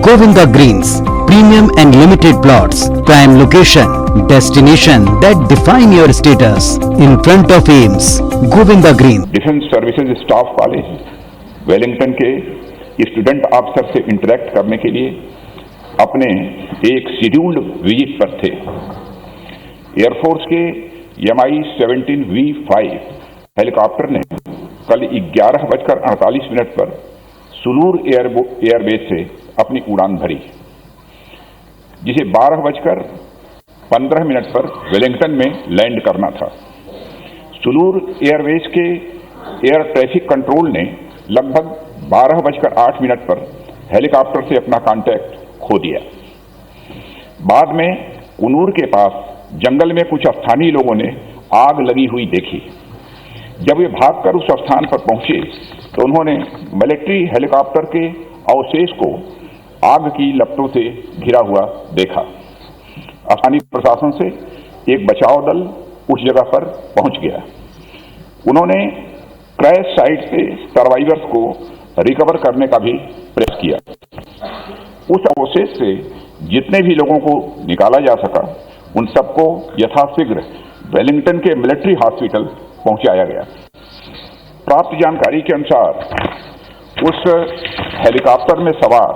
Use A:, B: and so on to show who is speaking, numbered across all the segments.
A: Govinda Greens, premium and limited plots, prime location, destination that define your status. In front of Ames, Govinda Greens.
B: Defence services staff college Wellington के student officer से interact करने के लिए अपने एक scheduled visit पर थे। Air force के Mi-17V5 हेलीकॉप्टर ने कल 11:48 पर सुलूर एयरबेस से अपनी उड़ान भरी, जिसे 12:15 पर वेलिंगटन में लैंड करना था। सुलूर एयरबेस के एयर ट्रैफिक कंट्रोल ने लगभग 12:08 पर हेलीकॉप्टर से अपना कांटेक्ट खो दिया। बाद में कुनूर के पास जंगल में कुछ स्थानीय लोगों ने आग लगी हुई देखी। जब वे भागकर उस स्थान पर पहुंचे तो उन्होंने मिलिट्री हेलीकॉप्टर के अवशेष को आग की लपटों से घिरा हुआ देखा। स्थानीय प्रशासन से एक बचाव दल उस जगह पर पहुंच गया। उन्होंने क्रैश साइट से सर्वाइवर्स को रिकवर करने का भी प्रयास किया। उस अवशेष से जितने भी लोगों को निकाला जा सका उन सबको यथाशीघ्र वेलिंगटन के मिलिट्री हॉस्पिटल पहुंचाया गया। प्राप्त जानकारी के अनुसार उस हेलीकॉप्टर में सवार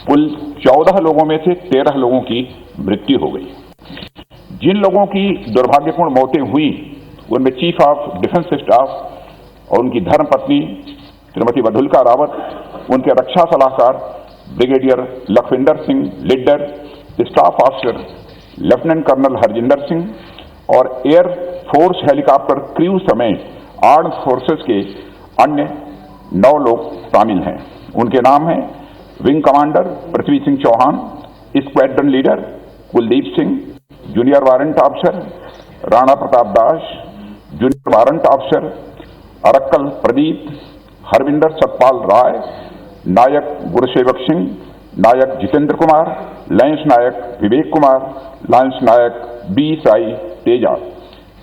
B: कुल 14 लोगों में से 13 लोगों की मृत्यु हो गई। जिन लोगों की दुर्भाग्यपूर्ण मौतें हुई उनमें चीफ ऑफ डिफेंस स्टाफ और उनकी धर्मपत्नी श्रीमती मधुलिका रावत, उनके रक्षा सलाहकार brigadier Lakhwinder Singh Lidder, staff officer lieutenant colonel Harjinder Singh और एयर फोर्स हेलीकॉप्टर क्रू समेत आर्म्ड फोर्सेस के अन्य 9 लोग शामिल हैं। उनके नाम हैं wing commander Prithvi Singh Chauhan, squadron leader Kuldeep Singh, junior warrant officer Rana Pratap Das, junior warrant officer Arakkal Pradeep, Harvinder Satpal Rai, Naik Gurusewak Singh, Naik Jitendra Kumar, lance Naik Vivek Kumar, lance Naik B Sai Teja.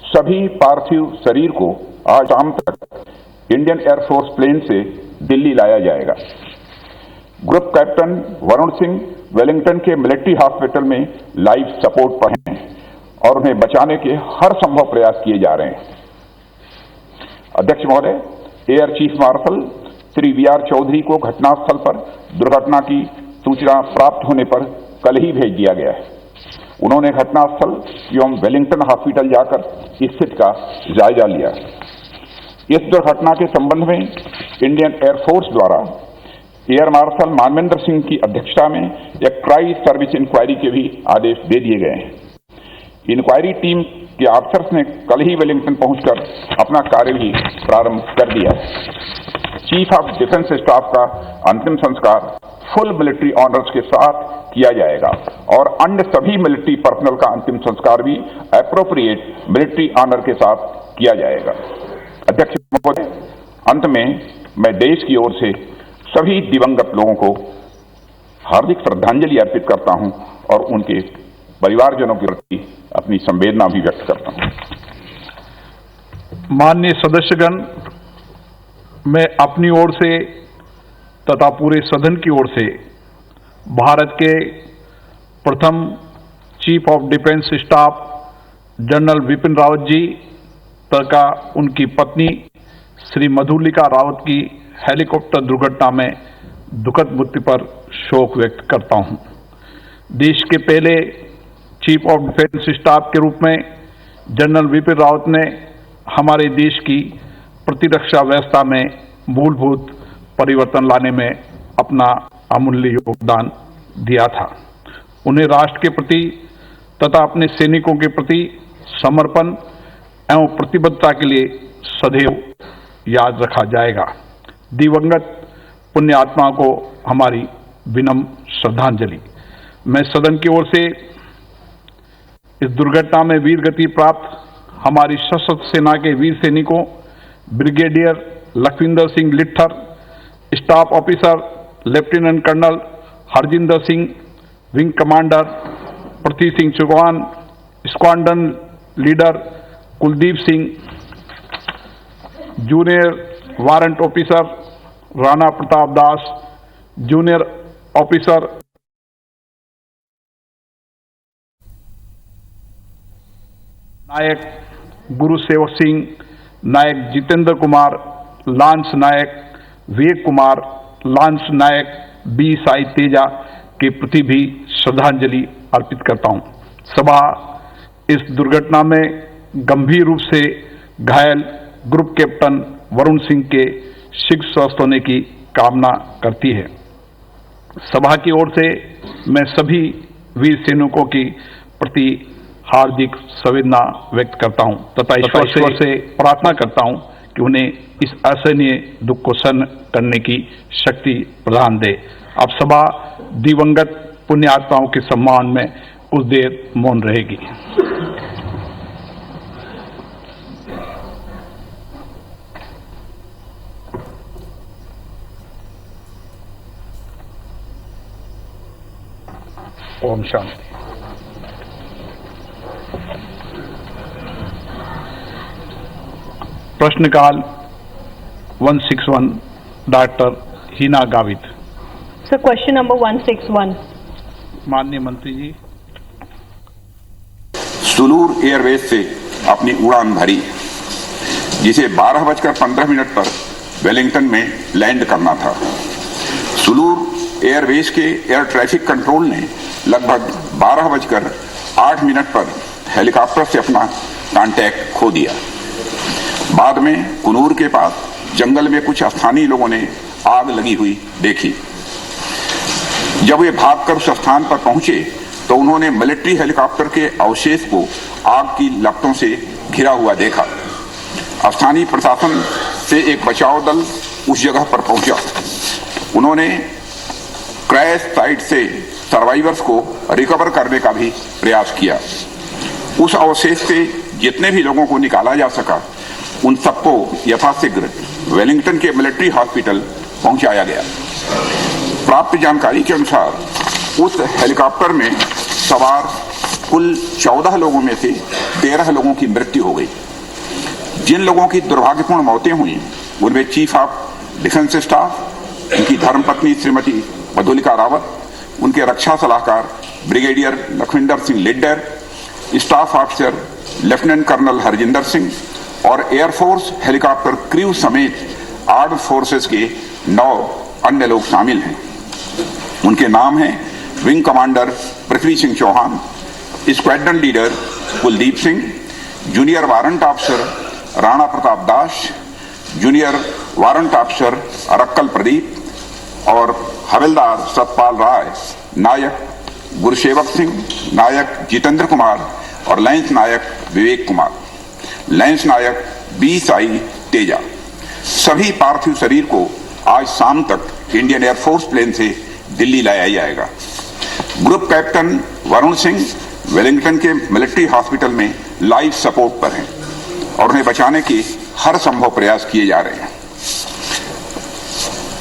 B: सभी पार्थिव शरीर को आज शाम तक इंडियन एयरफोर्स प्लेन से दिल्ली लाया जाएगा। Group captain Varun Singh Wellington के मिलिट्री हॉस्पिटल में लाइफ सपोर्ट पर हैं और उन्हें बचाने के हर संभव प्रयास किए जा रहे हैं। अध्यक्ष महोदय, air chief marshal Shri VR. Chaudhari को घटनास्थल पर दुर्घटना की सूचना प्राप्त होने पर कल ही भेज दिया गया है। उन्होंने घटनास्थल एवं वेलिंगटन हॉस्पिटल जाकर स्थिति का जायजा लिया। इस दुर्घटना के संबंध में इंडियन एयरफोर्स द्वारा एयर मार्शल मानवेंद्र सिंह की अध्यक्षता में एक ट्राई सर्विस इंक्वायरी के भी आदेश दे दिए गए हैं। इंक्वायरी टीम के ऑफिसर्स ने कल ही वेलिंगटन पहुंचकर अपना कार्य भी प्रारंभ कर दिया है। चीफ ऑफ डिफेंस स्टाफ का अंतिम संस्कार फुल मिलिट्री ऑनर्स के साथ किया जाएगा और अन्य सभी मिलिट्री पर्सनल का अंतिम संस्कार भी एप्रोप्रिएट मिलिट्री ऑनर के साथ किया जाएगा। अध्यक्ष महोदय, अंत में मैं देश की ओर से सभी दिवंगत लोगों को हार्दिक श्रद्धांजलि अर्पित करता हूं और उनके परिवारजनों के प्रति अपनी संवेदना भी व्यक्त करता हूं।
C: माननीय सदस्यगण, मैं अपनी ओर से तथा पूरे सदन की ओर से भारत के प्रथम chief of defence staff general Vipin Rawat ji तथा उनकी पत्नी श्री मधुलिका रावत की हेलीकॉप्टर दुर्घटना में दुखद मृत्यु पर शोक व्यक्त करता हूं। देश के पहले चीफ ऑफ डिफेंस स्टाफ के रूप में जनरल विपिन रावत ने हमारे देश की प्रतिरक्षा व्यवस्था में मूलभूत परिवर्तन लाने में अपना अमूल्य योगदान दिया था। उन्हें राष्ट्र के प्रति तथा अपने सैनिकों के प्रति समर्पण एवं प्रतिबद्धता के लिए सदैव याद रखा जाएगा। दिवंगत पुण्य आत्मा को हमारी विनम्र श्रद्धांजलि। मैं सदन की ओर से इस दुर्घटना में वीर गति प्राप्त हमारी सशस्त्र सेना के वीर सैनिकों brigadier Lakhwinder Singh Lidder, staff officer lieutenant colonel Harjinder Singh, wing commander Prithvi Singh Chauhan, squadron leader Kuldeep Singh, junior warrant officer Rana Pratap Das, junior officer Naik Gurusewak Singh, Naik Jitendra Kumar, lance Naik Vivek Kumar, lance Naik B Sai Teja के प्रति भी श्रद्धांजलि अर्पित करता हूं। सभा इस दुर्घटना में गंभीर रूप से घायल ग्रुप कैप्टन वरुण सिंह के शीघ्र स्वस्थ होने की कामना करती है। सभा की ओर से मैं सभी वीर सैनिकों की प्रति हार्दिक संवेदना व्यक्त करता हूं तथा ईश्वर से प्रार्थना करता हूं कि उन्हें इस असहनीय दुख को सहन करने की शक्ति प्रदान दे। अब सभा दिवंगत पुण्य आत्माओं के सम्मान में कुछ देर मौन रहेगी। ओम शांति। प्रश्नकाल 161 doctor Hina Gavit.
D: Sir, question number 161।
C: माननीय मंत्री जी।
B: सुलूर एयरवेज से अपनी उड़ान भरी, जिसे 12:15 पर वेलिंगटन में लैंड करना था। सुलूर एयरवेज के एयर ट्रैफिक कंट्रोल ने लगभग 12:08 पर हेलीकॉप्टर से अपना कांटेक्ट खो दिया। बाद में कुनूर के पास जंगल में कुछ स्थानीय लोगों ने आग लगी हुई देखी। जब वे भागकर उस स्थान पर पहुंचे तो उन्होंने मिलिट्री हेलीकॉप्टर के अवशेष को आग की लपटों से घिरा हुआ देखा। स्थानीय प्रशासन से एक बचाव दल उस जगह पर पहुंचा। उन्होंने क्रैश साइट से सर्वाइवर्स को रिकवर करने का भी प्रयास किया। उस अवशेष से जितने भी लोगों को निकाला जा सका उन सबको यथाशीघ्र वेलिंगटन के मिलिट्री हॉस्पिटल पहुंचाया गया। प्राप्त जानकारी के अनुसार उस हेलीकॉप्टर में सवार कुल 14 लोगों में से 13 लोगों की मृत्यु हो गई। जिन लोगों की दुर्भाग्यपूर्ण मौतें हुई उनमें चीफ ऑफ डिफेंस स्टाफ, उनकी धर्मपत्नी श्रीमती मधुलिका रावत, उनके रक्षा सलाहकार brigadier Lakhwinder Singh Lidder, staff officer lieutenant colonel Harjinder Singh और एयरफोर्स हेलीकॉप्टर क्रू समेत आर्म्ड फोर्सेस के 9 अन्य लोग शामिल हैं। उनके नाम हैं wing commander Prithvi Singh Chauhan, squadron leader Kuldeep Singh, junior warrant officer Rana Pratap Das, junior warrant officer Arakkal Pradeep और हवलदार सतपाल राय, नायक गुरुसेवक सिंह, नायक जितेंद्र कुमार और लैंस नायक विवेक कुमार, लैंस नायक बी साई तेजा। सभी पार्थिव शरीर को आज शाम तक इंडियन एयरफोर्स प्लेन से दिल्ली लाया जाएगा। Group captain Varun Singh Wellington के मिलिट्री हॉस्पिटल में लाइफ सपोर्ट पर हैं और उन्हें बचाने के हर संभव प्रयास किए जा रहे हैं।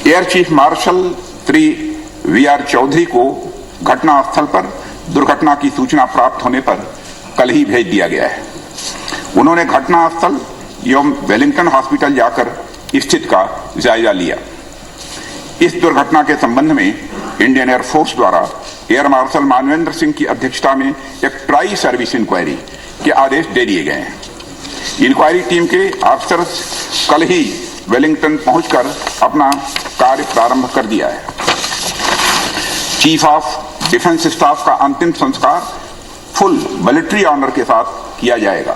B: Air chief marshal Shri VR. Chaudhari को घटनास्थल पर दुर्घटना की सूचना प्राप्त होने पर कल ही भेज दिया गया है। उन्होंने घटनास्थल एवं वेलिंगटन हॉस्पिटल जाकर स्थिति का जायजा लिया। इस दुर्घटना के संबंध में इंडियन एयरफोर्स द्वारा एयर मार्शल मानवेंद्र सिंह की अध्यक्षता में एक ट्राई सर्विस इंक्वायरी के आदेश दे दिए गए हैं। इंक्वायरी टीम के अफसर कल ही वेलिंगटन पहुंचकर अपना कार्य प्रारंभ कर दिया है। चीफ ऑफ डिफेंस स्टाफ का अंतिम संस्कार फुल मिलिट्री ऑनर के साथ किया जाएगा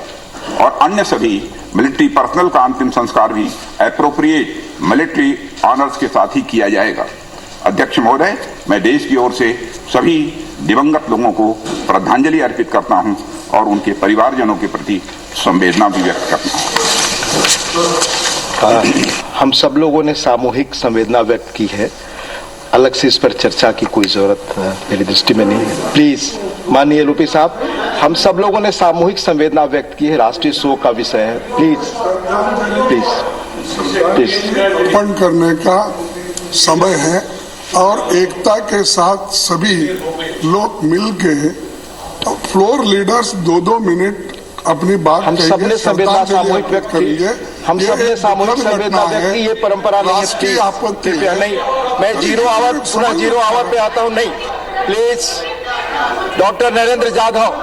B: और अन्य सभी मिलिट्री पर्सनल का अंतिम संस्कार भी एप्रोप्रिएट मिलिट्री ऑनर्स के साथ ही किया जाएगा। अध्यक्ष महोदय, मैं देश की ओर से सभी दिवंगत लोगों को श्रद्धांजलि अर्पित करता हूं और उनके परिवारजनों के प्रति संवेदना भी व्यक्त करता हूं।
E: हम सब लोगों ने सामूहिक संवेदना व्यक्त की है। अलग से इस पर चर्चा की कोई जरूरत मेरी दृष्टि में नहीं है। प्लीज माननीय रूपी साहब, हम सब लोगों ने सामूहिक संवेदना व्यक्त की है। राष्ट्रीय शोक का विषय है। प्लीज प्लीज प्लीज
F: अर्पण करने का समय है और एकता के साथ सभी लोग मिलके फ्लोर लीडर्स 2-2 मिनट अपनी बात
E: हम सबने संवेदना सामूहिक व्यक्त की। हम सबने सामूहिक संवेदना व्यक्त की। ये परंपरा नहीं है। कृपया नहीं, मैं पुनः जीरो आवर पे आता हूँ। नहीं, प्लीज डॉक्टर नरेंद्र जाधव।